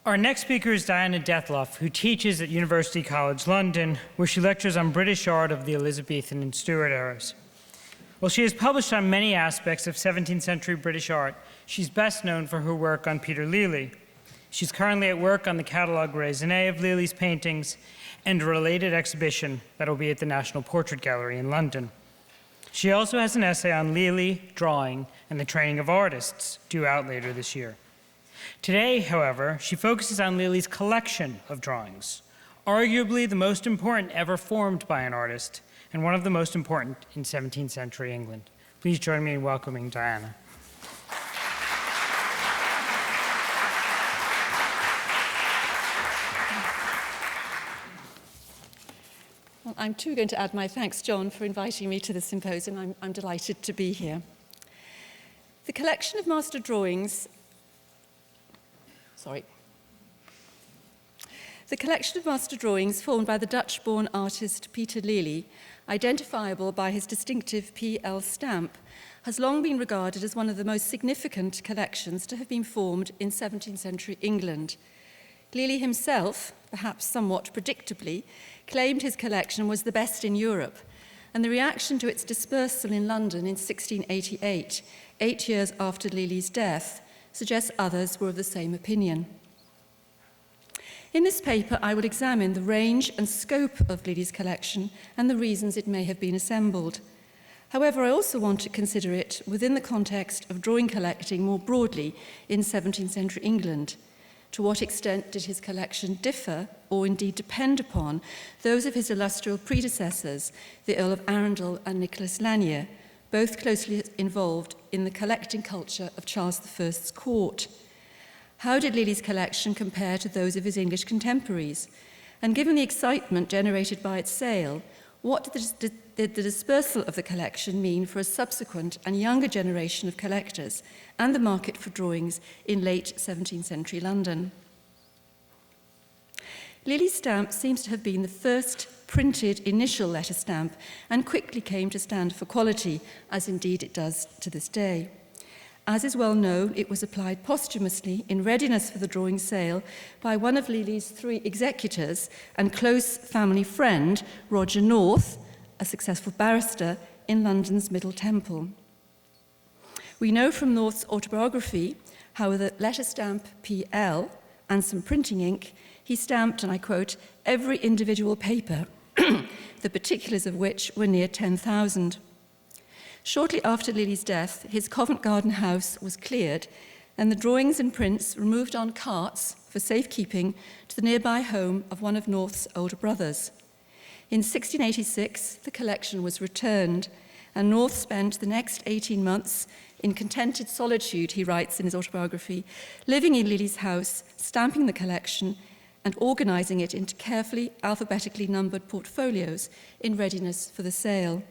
Our next speaker is Diana Dethloff, who teaches at University College London, where she lectures on British art of the Elizabethan and Stuart eras. While she has published on many aspects of 17th century British art, she's best known for her work on Peter Lely. She's currently at work on the catalogue raisonné of Lely's paintings and a related exhibition that will be at the National Portrait Gallery in London. She also has an essay on Lely, drawing, and the training of artists, due out later this year. Today, however, she focuses on Lely's collection of drawings, arguably the most important ever formed by an artist, and one of the most important in 17th century England. Please join me in welcoming Diana. Well, I'm too going to add my thanks, John, for inviting me to the symposium. I'm delighted to be here. The collection of master drawings The collection of master drawings formed by the Dutch-born artist Peter Lely, identifiable by his distinctive PL stamp, has long been regarded as one of the most significant collections to have been formed in 17th century England. Lely himself, perhaps somewhat predictably, claimed his collection was the best in Europe, and the reaction to its dispersal in London in 1688, 8 years after Lely's death, suggests others were of the same opinion. In this paper, I will examine the range and scope of Lely's collection and the reasons it may have been assembled. However, I also want to consider it within the context of drawing collecting more broadly in 17th century England. To what extent did his collection differ, or indeed depend upon, those of his illustrious predecessors, the Earl of Arundel and Nicholas Lanier, both closely involved in the collecting culture of Charles I's court? How did Lely's collection compare to those of his English contemporaries? And given the excitement generated by its sale, what did the dispersal of the collection mean for a subsequent and younger generation of collectors and the market for drawings in late 17th century London? Lely's stamp seems to have been the first printed initial letter stamp and quickly came to stand for quality, as indeed it does to this day. As is well known, it was applied posthumously in readiness for the drawing sale by one of Lely's 3 executors and close family friend, Roger North, a successful barrister in London's Middle Temple. We know from North's autobiography how with a letter stamp PL and some printing ink, he stamped, and I quote, every individual paper, the particulars of which were near 10,000. Shortly after Lely's death, his Covent Garden house was cleared and the drawings and prints removed on carts for safekeeping to the nearby home of one of North's older brothers. In 1686, the collection was returned, and North spent the next 18 months in contented solitude, he writes in his autobiography, living in Lely's house, stamping the collection, and organizing it into carefully alphabetically numbered portfolios in readiness for the sale.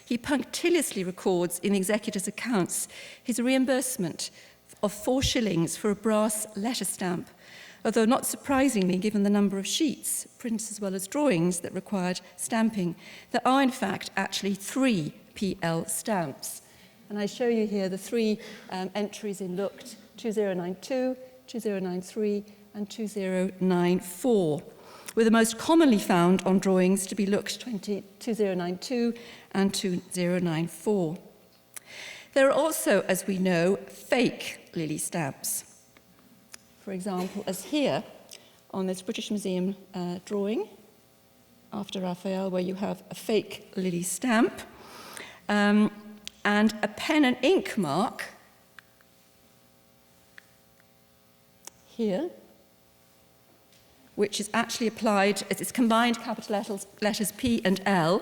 He punctiliously records in the executor's accounts his reimbursement of 4 shillings for a brass letter stamp, although not surprisingly, given the number of sheets, prints as well as drawings that required stamping, there are in fact actually 3 PL stamps. And I show you here the 3 entries in Looked 2092, 2093, and 2094, with the most commonly found on drawings to be Looked 2092 and 2094. There are also, as we know, fake Lely stamps. For example, as here on this British Museum drawing after Raphael, where you have a fake Lely stamp and a pen and ink mark here, which is actually applied, it's combined capital letters P and L,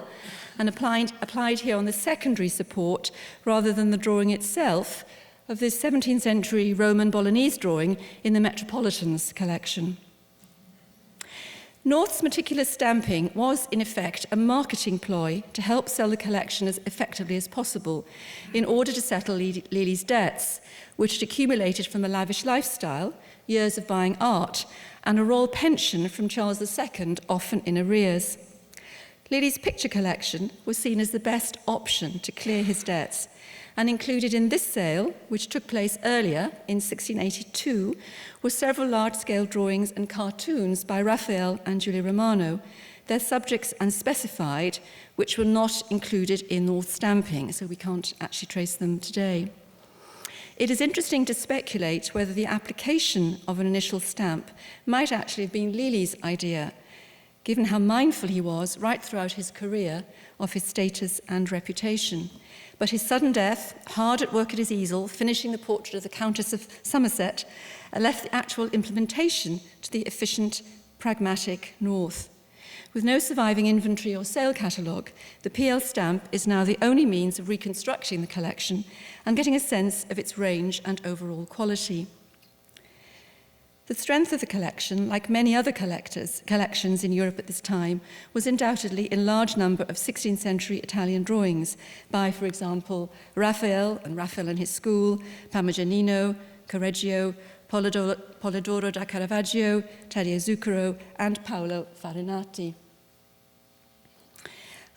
and applied here on the secondary support rather than the drawing itself of this 17th century Roman Bolognese drawing in the Metropolitan's collection. North's meticulous stamping was, in effect, a marketing ploy to help sell the collection as effectively as possible in order to settle Lely's debts, which had accumulated from a lavish lifestyle, years of buying art, and a royal pension from Charles II, often in arrears. Lely's picture collection was seen as the best option to clear his debts, And included in this sale, which took place earlier in 1682, were several large-scale drawings and cartoons by Raphael and Giulio Romano, their subjects unspecified, which were not included in North stamping, so we can't actually trace them today. It is interesting to speculate whether the application of an initial stamp might actually have been Lely's idea, given how mindful he was right throughout his career of his status and reputation. But his sudden death, hard at work at his easel, finishing the portrait of the Countess of Somerset, left the actual implementation to the efficient, pragmatic North. With no surviving inventory or sale catalogue, the PL stamp is now the only means of reconstructing the collection and getting a sense of its range and overall quality. The strength of the collection, like many other collections in Europe at this time, was undoubtedly in large number of 16th century Italian drawings by, for example, Raphael and his school, Parmigianino, Correggio, Polidoro da Caravaggio, Taddeo Zucchero, and Paolo Farinati.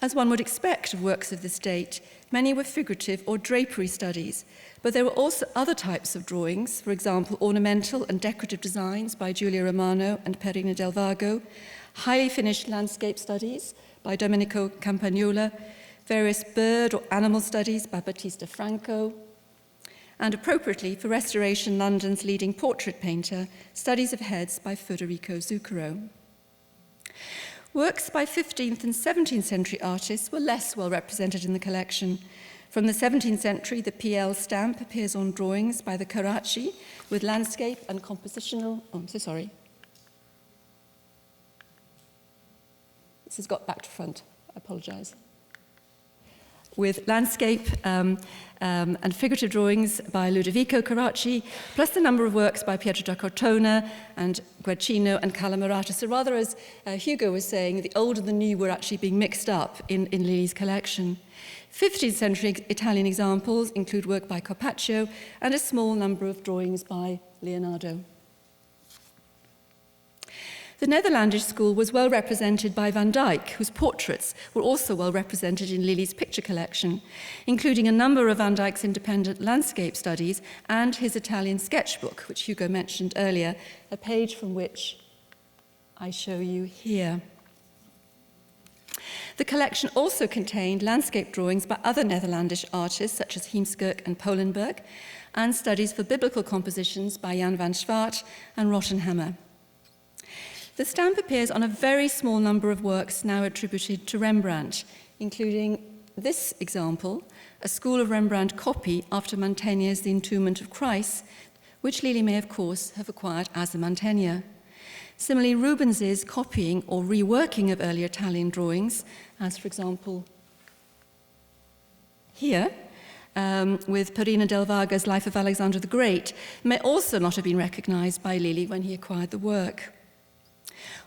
As one would expect of works of this date, many were figurative or drapery studies, but there were also other types of drawings, for example, ornamental and decorative designs by Giulio Romano and Perina del Vago, highly finished landscape studies by Domenico Campagnola, various bird or animal studies by Battista Franco, and appropriately for Restoration London's leading portrait painter, studies of heads by Federico Zucchero. Works by 15th and 17th century artists were less well represented in the collection. From the 17th century, the PL stamp appears on drawings by the Carracci with landscape and compositional... Oh, I'm so sorry. This has got back to front. I apologise. With landscape and figurative drawings by Ludovico Carracci, plus the number of works by Pietro da Cortona and Guercino and Calamaratta. So rather, as Hugo was saying, the old and the new were actually being mixed up in Lely's collection. 15th century Italian examples include work by Carpaccio and a small number of drawings by Leonardo. The Netherlandish school was well represented by Van Dyck, whose portraits were also well represented in Lely's picture collection, including a number of Van Dyck's independent landscape studies and his Italian sketchbook, which Hugo mentioned earlier, a page from which I show you here. The collection also contained landscape drawings by other Netherlandish artists, such as Heemskerk and Polenberg, and studies for biblical compositions by Jan van Schwaart and Rottenhammer. The stamp appears on a very small number of works now attributed to Rembrandt, including this example, a School of Rembrandt copy after Mantegna's The Entombment of Christ, which Lely may, of course, have acquired as a Mantegna. Similarly, Rubens's copying or reworking of earlier Italian drawings, as, for example, here, with Perina del Vaga's Life of Alexander the Great, may also not have been recognized by Lely when he acquired the work.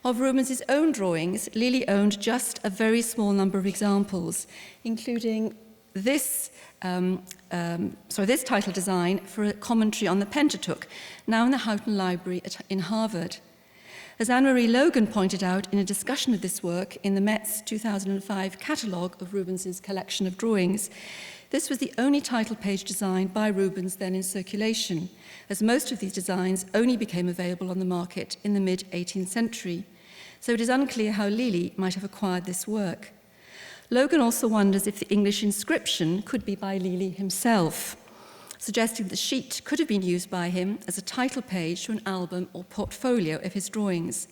Of Rubens's own drawings, Lely owned just a very small number of examples, including this title design for a commentary on the Pentateuch, now in the Houghton Library in Harvard. As Anne-Marie Logan pointed out in a discussion of this work in the Met's 2005 catalogue of Rubens's collection of drawings, this was the only title page design by Rubens then in circulation, as most of these designs only became available on the market in the mid-18th century. So it is unclear how Lely might have acquired this work. Logan also wonders if the English inscription could be by Lely himself, suggesting the sheet could have been used by him as a title page to an album or portfolio of his drawings.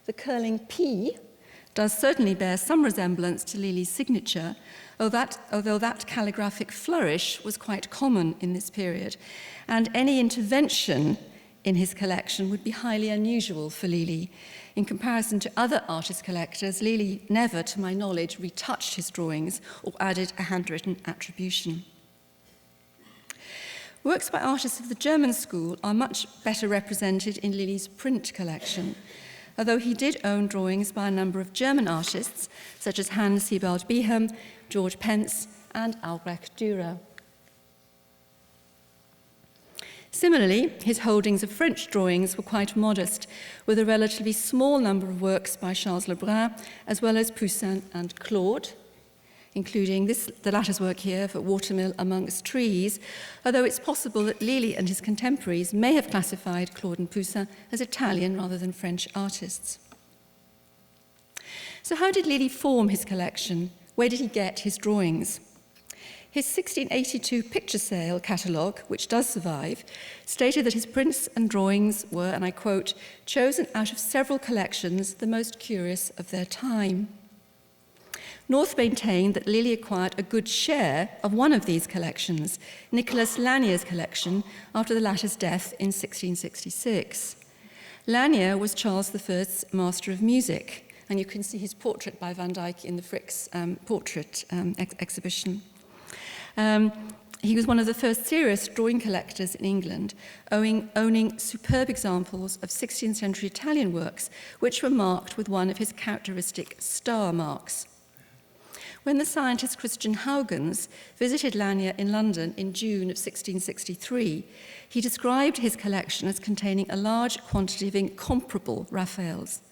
The curling P does certainly bear some resemblance to Lely's signature, although that calligraphic flourish was quite common in this period, and any intervention in his collection would be highly unusual for Lely. In comparison to other artist collectors, Lely never, to my knowledge, retouched his drawings or added a handwritten attribution. Works by artists of the German school are much better represented in Lely's print collection, although he did own drawings by a number of German artists, such as Hans Sebald Behem, George Pence, and Albrecht Dürer. Similarly, his holdings of French drawings were quite modest, with a relatively small number of works by Charles Lebrun, as well as Poussin and Claude, including the latter's work here for Watermill Amongst Trees, although it's possible that Lely and his contemporaries may have classified Claude and Poussin as Italian rather than French artists. So how did Lely form his collection? Where did he get his drawings? His 1682 picture sale catalogue, which does survive, stated that his prints and drawings were, and I quote, chosen out of several collections, the most curious of their time. North maintained that Lely acquired a good share of one of these collections, Nicholas Lanier's collection, after the latter's death in 1666. Lanier was Charles I's Master of Music, and you can see his portrait by Van Dyck in the Frick's portrait exhibition. He was one of the first serious drawing collectors in England, owning superb examples of 16th century Italian works, which were marked with one of his characteristic star marks. When the scientist Christian Huygens visited Lanier in London in June of 1663, he described his collection as containing a large quantity of incomparable Raphaels.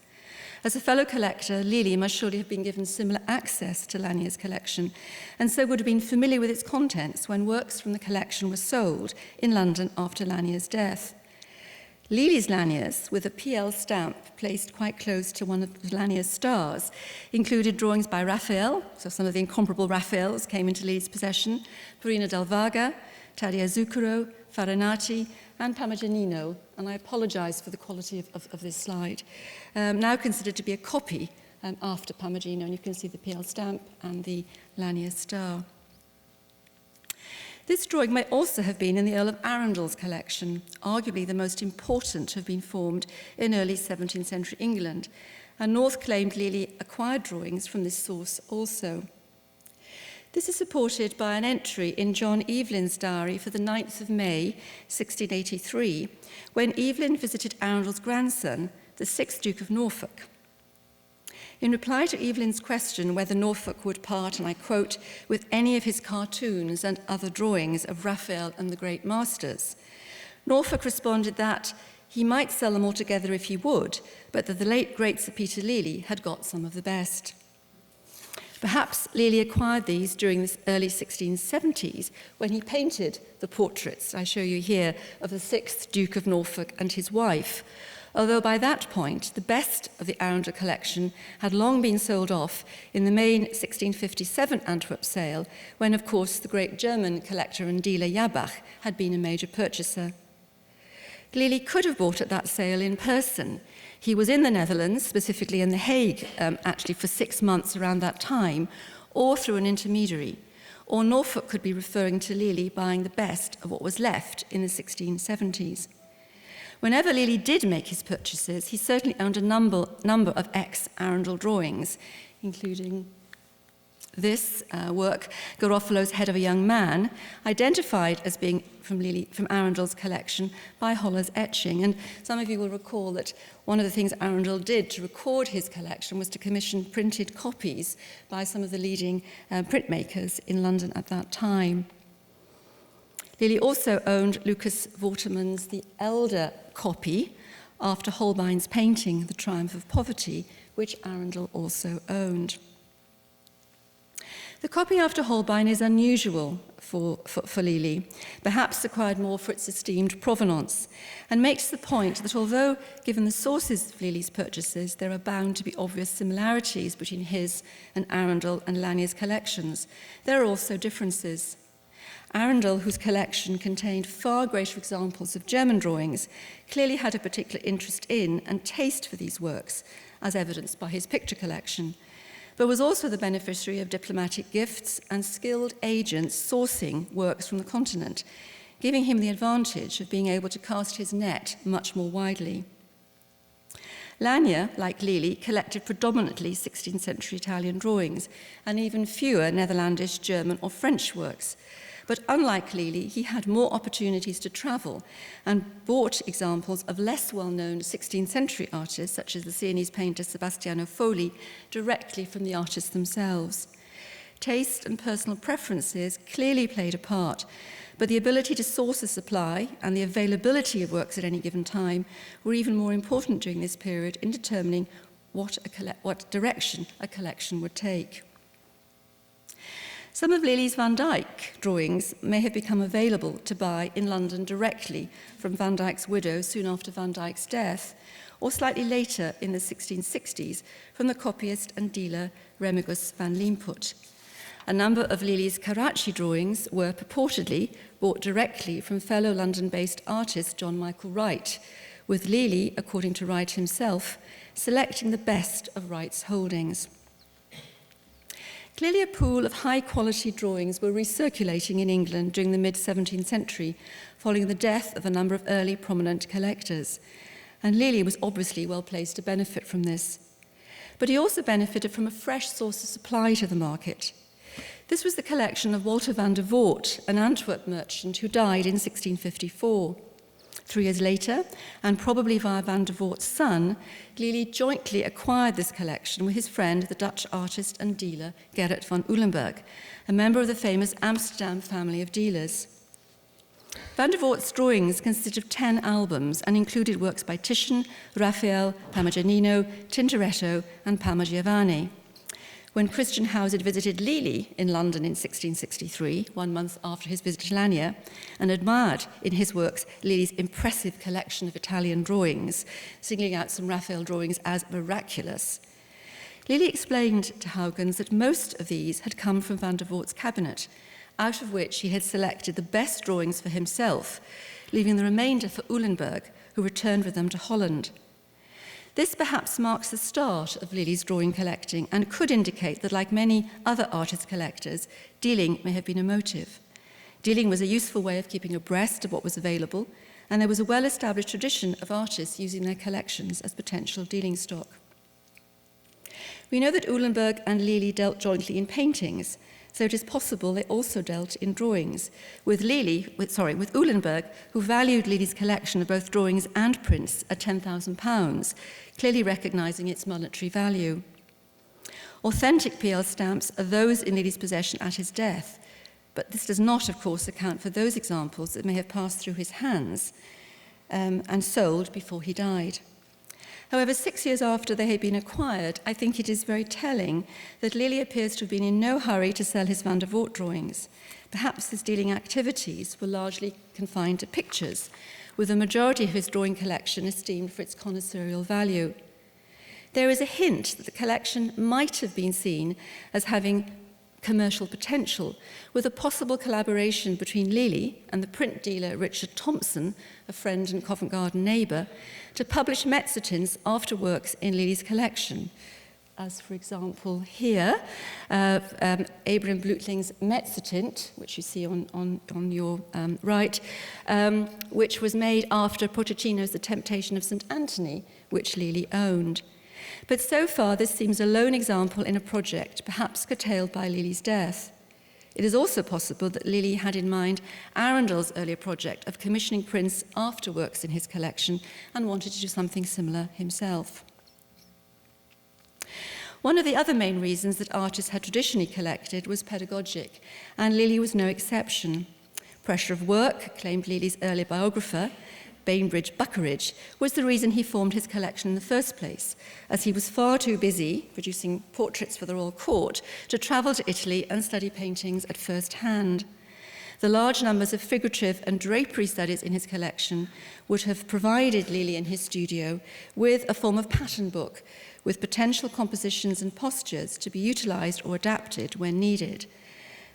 As a fellow collector, Lely must surely have been given similar access to Lanier's collection, and so would have been familiar with its contents when works from the collection were sold in London after Lanier's death. Lely's Laniers, with a PL stamp placed quite close to one of Lanier's stars, included drawings by Raphael, so some of the incomparable Raphaels came into Lely's possession, Perina del Vaga, Taddeo Zucchero, Farinati, and Parmigianino, and I apologize for the quality of this slide, now considered to be a copy after Parmigianino, and you can see the PL stamp and the Lanier star. This drawing may also have been in the Earl of Arundel's collection, arguably the most important to have been formed in early 17th century England, and North claimed Lely acquired drawings from this source also. This is supported by an entry in John Evelyn's diary for the 9th of May, 1683, when Evelyn visited Arundel's grandson, the 6th Duke of Norfolk. In reply to Evelyn's question whether Norfolk would part, and I quote, with any of his cartoons and other drawings of Raphael and the great masters, Norfolk responded that he might sell them altogether if he would, but that the late great Sir Peter Lely had got some of the best. Perhaps Lely acquired these during the early 1670s when he painted the portraits I show you here of the 6th Duke of Norfolk and his wife, although by that point the best of the Arundel collection had long been sold off in the May 1657 Antwerp sale, when of course the great German collector and dealer Jabach had been a major purchaser. Lely could have bought at that sale in person. He was in the Netherlands, specifically in The Hague, actually for 6 months around that time, or through an intermediary. Or Norfolk could be referring to Lely buying the best of what was left in the 1670s. Whenever Lely did make his purchases, he certainly owned a number of ex-Arundel drawings, including this work, Garofalo's Head of a Young Man, identified as being from Arundel's collection by Holler's etching. And some of you will recall that one of the things Arundel did to record his collection was to commission printed copies by some of the leading printmakers in London at that time. Lely also owned Lucas Vorsterman's The Elder copy after Holbein's painting The Triumph of Poverty, which Arundel also owned. The copy after Holbein is unusual for Lely, perhaps acquired more for its esteemed provenance, and makes the point that although, given the sources of Lely's purchases, there are bound to be obvious similarities between his and Arundel and Lanier's collections, there are also differences. Arundel, whose collection contained far greater examples of German drawings, clearly had a particular interest in and taste for these works, as evidenced by his picture collection, but was also the beneficiary of diplomatic gifts and skilled agents sourcing works from the continent, giving him the advantage of being able to cast his net much more widely. Lanier, like Lely, collected predominantly 16th century Italian drawings and even fewer Netherlandish, German or French works. But unlike Lely, he had more opportunities to travel and bought examples of less well-known 16th century artists, such as the Sienese painter Sebastiano Foli, directly from the artists themselves. Taste and personal preferences clearly played a part, but the ability to source a supply and the availability of works at any given time were even more important during this period in determining what direction a collection would take. Some of Lely's Van Dyck drawings may have become available to buy in London directly from Van Dyck's widow soon after Van Dyck's death, or slightly later in the 1660s from the copyist and dealer Remigus van Liemput. A number of Lely's Karachi drawings were purportedly bought directly from fellow London-based artist John Michael Wright, with Lely, according to Wright himself, selecting the best of Wright's holdings. Clearly a pool of high-quality drawings were recirculating in England during the mid-17th century, following the death of a number of early prominent collectors. And Lely was obviously well placed to benefit from this. But he also benefited from a fresh source of supply to the market. This was the collection of Walter van der Voort, an Antwerp merchant who died in 1654. 3 years later, and probably via van der Voort's son, Lely jointly acquired this collection with his friend, the Dutch artist and dealer Gerrit van Uylenburg, a member of the famous Amsterdam family of dealers. Van der Voort's drawings consisted of 10 albums and included works by Titian, Raphael, Parmigianino, Tintoretto, and Parmigiani. When Christian Hauser visited Lely in London in 1663, 1 month after his visit to Lanier, and admired in his works Lely's impressive collection of Italian drawings, singling out some Raphael drawings as miraculous, Lely explained to Huygens that most of these had come from van der Voort's cabinet, out of which he had selected the best drawings for himself, leaving the remainder for Uylenburg, who returned with them to Holland. This perhaps marks the start of Lely's drawing collecting and could indicate that, like many other artist collectors, dealing may have been a motive. Dealing was a useful way of keeping abreast of what was available, and there was a well-established tradition of artists using their collections as potential dealing stock. We know that Uylenburg and Lely dealt jointly in paintings, so it is possible they also dealt in drawings, with Uylenburg, who valued Lely's collection of both drawings and prints at £10,000, clearly recognising its monetary value. Authentic PL stamps are those in Lely's possession at his death, but this does not, of course, account for those examples that may have passed through his hands and sold before he died. However, 6 years after they had been acquired, I think it is very telling that Lely appears to have been in no hurry to sell his van der Voort drawings. Perhaps his dealing activities were largely confined to pictures, with the majority of his drawing collection esteemed for its connoisseurial value. There is a hint that the collection might have been seen as having commercial potential, with a possible collaboration between Lely and the print dealer Richard Thompson, a friend and Covent Garden neighbour, to publish Mezzotint's after works in Lely's collection, as, for example, here, Abraham Blutling's Mezzotint, which you see on your right, which was made after Porticino's The Temptation of St. Anthony, which Lely owned. But so far, this seems a lone example in a project, perhaps curtailed by Lely's death. It is also possible that Lely had in mind Arundel's earlier project of commissioning prints after works in his collection and wanted to do something similar himself. One of the other main reasons that artists had traditionally collected was pedagogic, and Lely was no exception. Pressure of work, claimed Lely's early biographer, Bainbridge Buckeridge, was the reason he formed his collection in the first place, as he was far too busy producing portraits for the royal court to travel to Italy and study paintings at first hand. The large numbers of figurative and drapery studies in his collection would have provided Lely in his studio with a form of pattern book, with potential compositions and postures to be utilised or adapted when needed.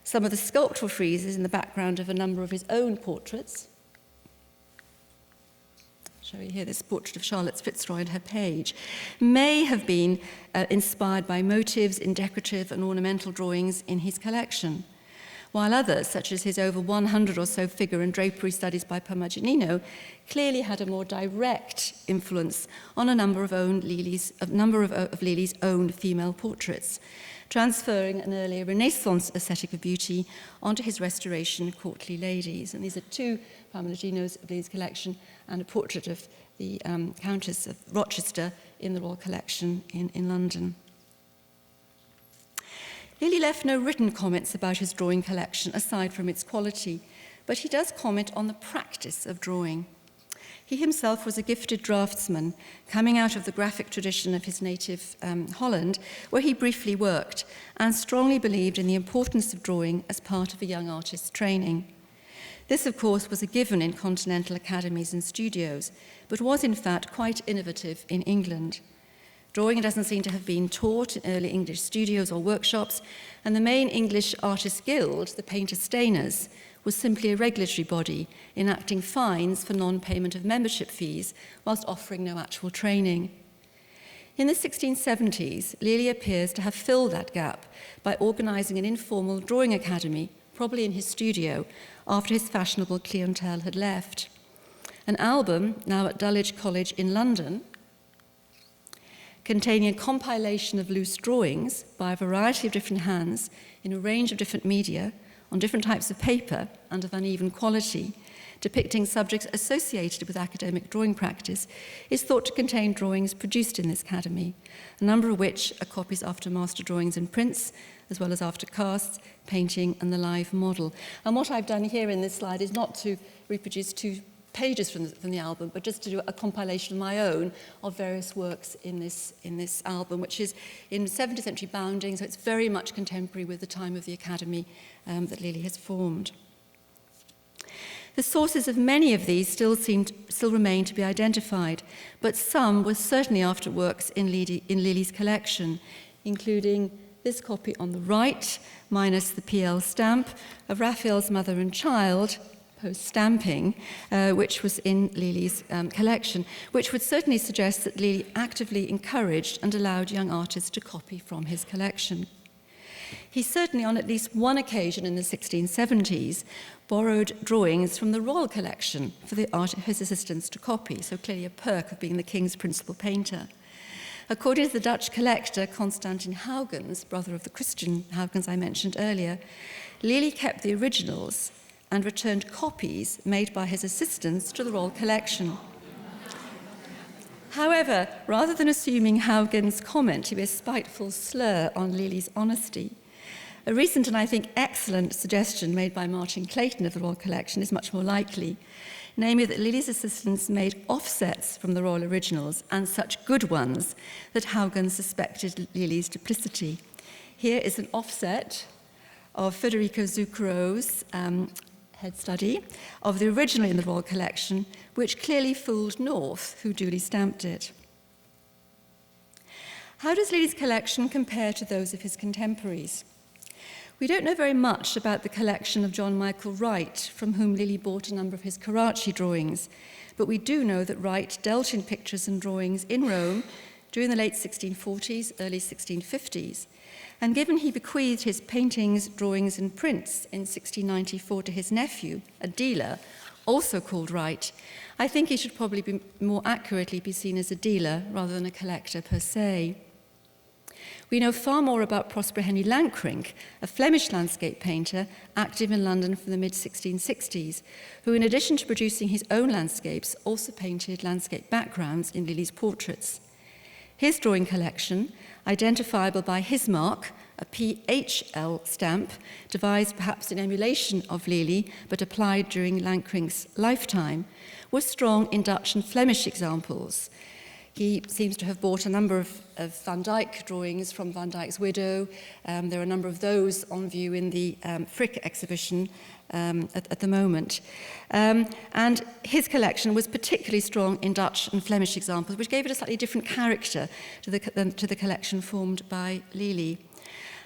Some of the sculptural friezes in the background of a number of his own portraits, show you here this portrait of Charlotte Fitzroy and her page, may have been inspired by motives in decorative and ornamental drawings in his collection, while others, such as his over 100 or so figure and drapery studies by Parmigianino, clearly had a more direct influence on a number of Lely's own female portraits, transferring an earlier Renaissance aesthetic of beauty onto his Restoration courtly ladies. And these are two Parmigianos of Lely's collection and a portrait of the Countess of Rochester in the Royal Collection in London. Lely left no written comments about his drawing collection aside from its quality, but he does comment on the practice of drawing. He himself was a gifted draftsman, coming out of the graphic tradition of his native Holland, where he briefly worked, and strongly believed in the importance of drawing as part of a young artist's training. This, of course, was a given in continental academies and studios, but was in fact quite innovative in England. Drawing doesn't seem to have been taught in early English studios or workshops, and the main English artists' guild, the painter stainers, was simply a regulatory body enacting fines for non-payment of membership fees whilst offering no actual training. In the 1670s, Lely appears to have filled that gap by organising an informal drawing academy, probably in his studio, after his fashionable clientele had left. An album, now at Dulwich College in London, containing a compilation of loose drawings by a variety of different hands in a range of different media, on different types of paper and of uneven quality, depicting subjects associated with academic drawing practice, is thought to contain drawings produced in this academy, a number of which are copies after master drawings and prints, as well as after casts, painting, and the live model. And what I've done here in this slide is not to reproduce 2 pages from the album, but just to do a compilation of my own of various works in this album, which is in 17th century bounding, so it's very much contemporary with the time of the academy that Lely has formed. The sources of many of these still remain to be identified, but some were certainly after works in Lely's collection, including this copy on the right, minus the PL stamp, of Raphael's Mother and Child, post-stamping, which was in Lely's collection, which would certainly suggest that Lely actively encouraged and allowed young artists to copy from his collection. He certainly, on at least one occasion in the 1670s, borrowed drawings from the royal collection for his assistants to copy, so clearly a perk of being the king's principal painter. According to the Dutch collector Constantin Huygens, brother of the Christian Huygens I mentioned earlier, Lely kept the originals and returned copies made by his assistants to the royal collection. However, rather than assuming Huygens' comment to be a spiteful slur on Lely's honesty, a recent and I think excellent suggestion made by Martin Clayton of the Royal Collection is much more likely, namely that Lely's assistants made offsets from the royal originals, and such good ones, that Huygens suspected Lely's duplicity. Here is an offset of Federico Zucchero's head study of the original in the Royal Collection, which clearly fooled North, who duly stamped it. How does Lely's collection compare to those of his contemporaries? We don't know very much about the collection of John Michael Wright, from whom Lely bought a number of his Carracci drawings, but we do know that Wright dealt in pictures and drawings in Rome during the late 1640s, early 1650s, and given he bequeathed his paintings, drawings, and prints in 1694 to his nephew, a dealer, also called Wright, I think he should probably be more accurately be seen as a dealer rather than a collector per se. We know far more about Prosper Henry Lankrink, a Flemish landscape painter active in London from the mid-1660s, who, in addition to producing his own landscapes, also painted landscape backgrounds in Lely's portraits. His drawing collection, identifiable by his mark, a PHL stamp, devised perhaps in emulation of Lely, but applied during Lankrink's lifetime, was strong in Dutch and Flemish examples. He seems to have bought a number of Van Dyck drawings from Van Dyck's widow. There are a number of those on view in the Frick exhibition at the moment. And his collection was particularly strong in Dutch and Flemish examples, which gave it a slightly different character to the collection formed by Lely.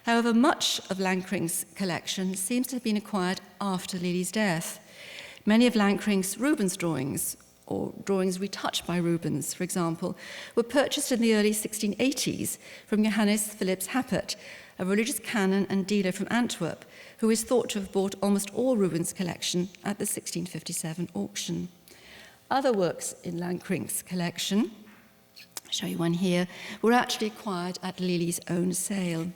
However, much of Lankrink's collection seems to have been acquired after Lely's death. Many of Lankrink's Rubens drawings, or drawings retouched by Rubens, for example, were purchased in the early 1680s from Johannes Philips Happert, a religious canon and dealer from Antwerp, who is thought to have bought almost all Rubens' collection at the 1657 auction. Other works in Lankrink's collection, I'll show you one here, were actually acquired at Lely's own sale.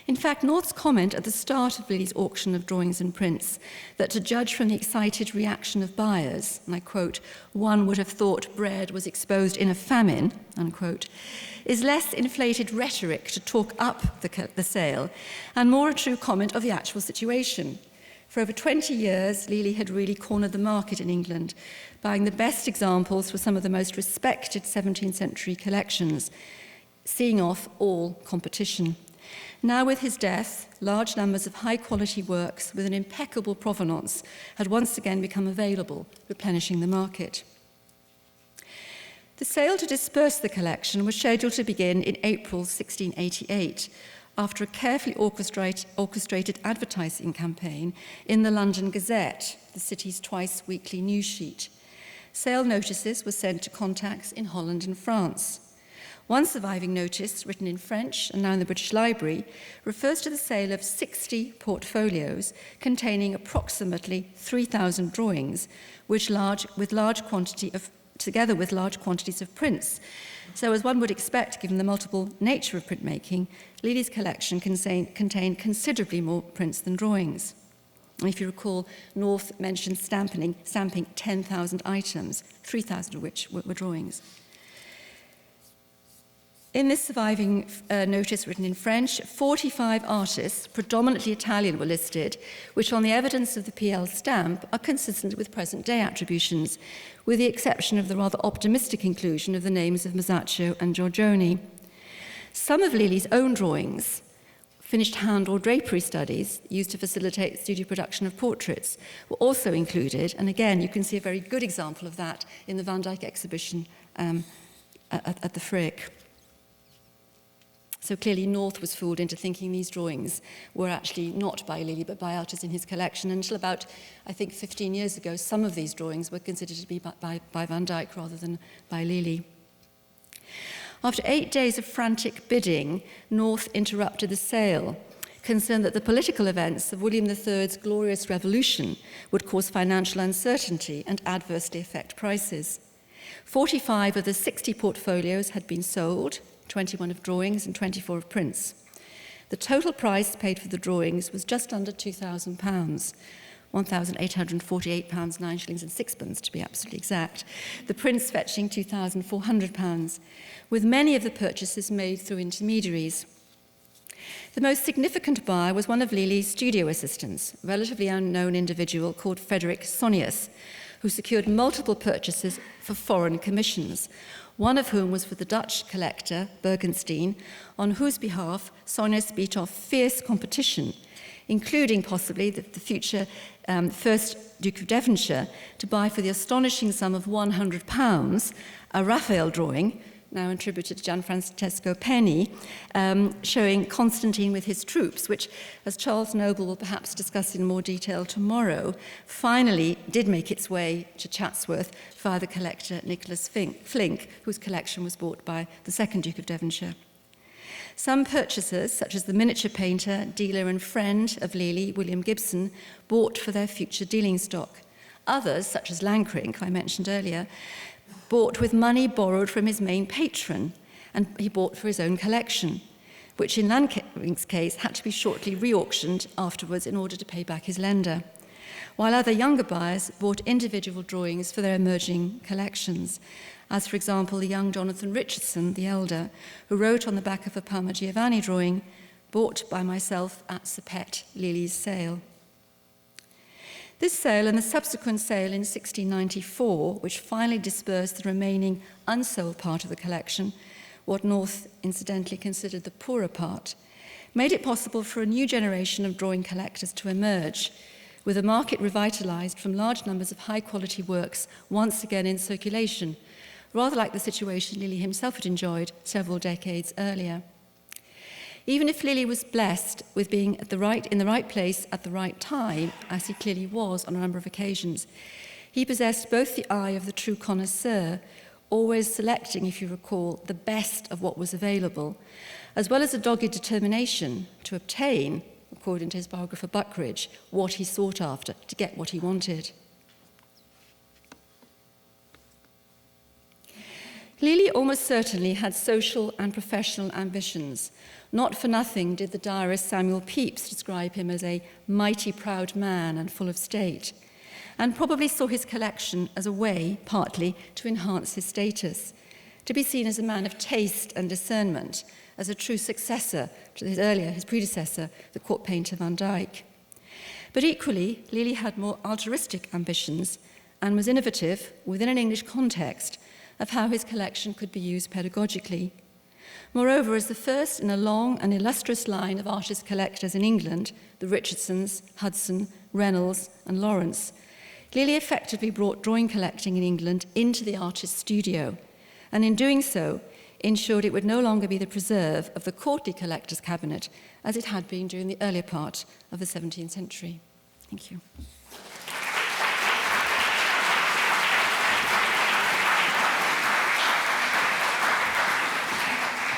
In fact, North's comment at the start of Lely's auction of drawings and prints, that to judge from the excited reaction of buyers, and I quote, "one would have thought bread was exposed in a famine," unquote, is less inflated rhetoric to talk up the sale and more a true comment of the actual situation. For over 20 years, Lely had really cornered the market in England, buying the best examples for some of the most respected 17th century collections, seeing off all competition. Now with his death, large numbers of high-quality works with an impeccable provenance had once again become available, replenishing the market. The sale to disperse the collection was scheduled to begin in April 1688, after a carefully orchestrated advertising campaign in the London Gazette, the city's twice-weekly news sheet. Sale notices were sent to contacts in Holland and France. One surviving notice, written in French and now in the British Library, refers to the sale of 60 portfolios containing approximately 3,000 drawings, together with large quantities of prints. So as one would expect, given the multiple nature of printmaking, Lely's collection contained considerably more prints than drawings. And if you recall, North mentioned stamping 10,000 items, 3,000 of which were drawings. In this surviving notice written in French, 45 artists, predominantly Italian, were listed, which on the evidence of the PL stamp are consistent with present-day attributions, with the exception of the rather optimistic inclusion of the names of Masaccio and Giorgione. Some of Lely's own drawings, finished hand or drapery studies used to facilitate studio production of portraits, were also included, and again you can see a very good example of that in the Van Dyck exhibition at the Frick. So clearly North was fooled into thinking these drawings were actually not by Lely but by artists in his collection. Until about, I think, 15 years ago, some of these drawings were considered to be by Van Dyck rather than by Lely. After 8 days of frantic bidding, North interrupted the sale, concerned that the political events of William III's glorious revolution would cause financial uncertainty and adversely affect prices. 45 of the 60 portfolios had been sold, 21 of drawings and 24 of prints. The total price paid for the drawings was just under £2,000, £1,848, 9 shillings and sixpence to be absolutely exact, the prints fetching £2,400, with many of the purchases made through intermediaries. The most significant buyer was one of Lely's studio assistants, a relatively unknown individual called Frederick Sonnius, who secured multiple purchases for foreign commissions, one of whom was for the Dutch collector, Bergenstein, on whose behalf Sonnius beat off fierce competition, including possibly the future first Duke of Devonshire, to buy for the astonishing sum of £100 a Raphael drawing, now attributed to Gianfrancesco Penny, showing Constantine with his troops, which, as Charles Noble will perhaps discuss in more detail tomorrow, finally did make its way to Chatsworth via the collector Nicholas Flink, whose collection was bought by the second Duke of Devonshire. Some purchasers, such as the miniature painter, dealer and friend of Lely, William Gibson, bought for their future dealing stock. Others, such as Lankrink, I mentioned earlier, bought with money borrowed from his main patron, and he bought for his own collection, which in Lankrink's case had to be shortly re-auctioned afterwards in order to pay back his lender, while other younger buyers bought individual drawings for their emerging collections, as for example the young Jonathan Richardson, the elder, who wrote on the back of a Parma Giovanni drawing, "Bought by myself at Sepet, Lely's sale." This sale and the subsequent sale in 1694, which finally dispersed the remaining unsold part of the collection, what North incidentally considered the poorer part, made it possible for a new generation of drawing collectors to emerge, with a market revitalized from large numbers of high-quality works once again in circulation, rather like the situation Lely himself had enjoyed several decades earlier. Even if Lely was blessed with being in the right place at the right time, as he clearly was on a number of occasions, he possessed both the eye of the true connoisseur, always selecting, if you recall, the best of what was available, as well as a dogged determination to obtain, according to his biographer Buckridge, what he sought after, to get what he wanted. Lely almost certainly had social and professional ambitions. Not for nothing did the diarist Samuel Pepys describe him as a mighty proud man and full of state, and probably saw his collection as a way, partly, to enhance his status, to be seen as a man of taste and discernment, as a true successor to his predecessor, the court painter Van Dyck. But equally, Lely had more altruistic ambitions and was innovative within an English context of how his collection could be used pedagogically. Moreover, as the first in a long and illustrious line of artist collectors in England, the Richardsons, Hudson, Reynolds, and Lawrence, Lely effectively brought drawing collecting in England into the artist's studio, and in doing so, ensured it would no longer be the preserve of the courtly collector's cabinet as it had been during the earlier part of the 17th century. Thank you.